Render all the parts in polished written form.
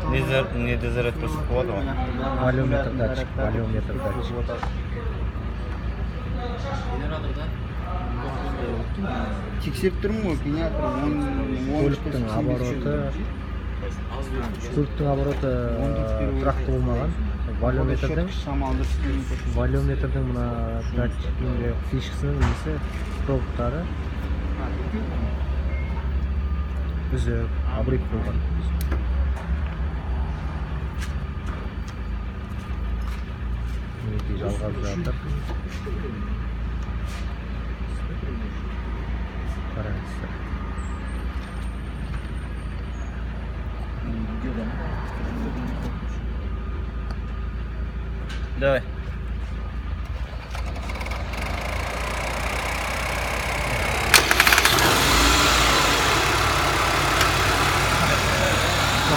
Неде заряд көрсетіп болады ғой? Валюметр датчик. Тексеріп тұрмын ғой, генератор Көліктің обороты тұрақты болмаған. Валюметрдің мына датчигінде фишкасының несі пробтары үзіп, обрыв болған. Мінекей жалғап жатыр. Қараңыздар. Давай.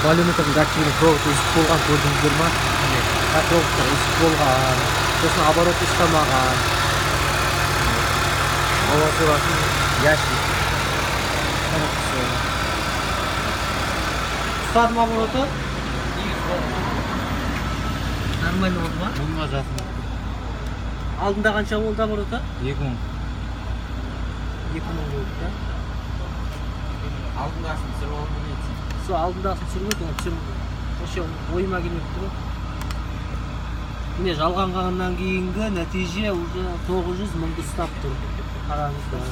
Валюметрдің датчигінің проводы үзіп болған, көрдіңіздер ма? Проводтар үзіп болған, сосын оборот ұстамаған. Ауасы басын ящик. Ұстадым обороты? Нормально болды ма? Бұнға жақын. Алдында қанша болды обороты? 2000. 2000 болды да? Алдындасын сыр олды нетсін? Сол алдындасын сүрмеді, осы ойыма келмепті ғой. Міне жалғанғаннан кейінгі нәтиже уже 900 мыңды ұстап тұр. Қараңыздар.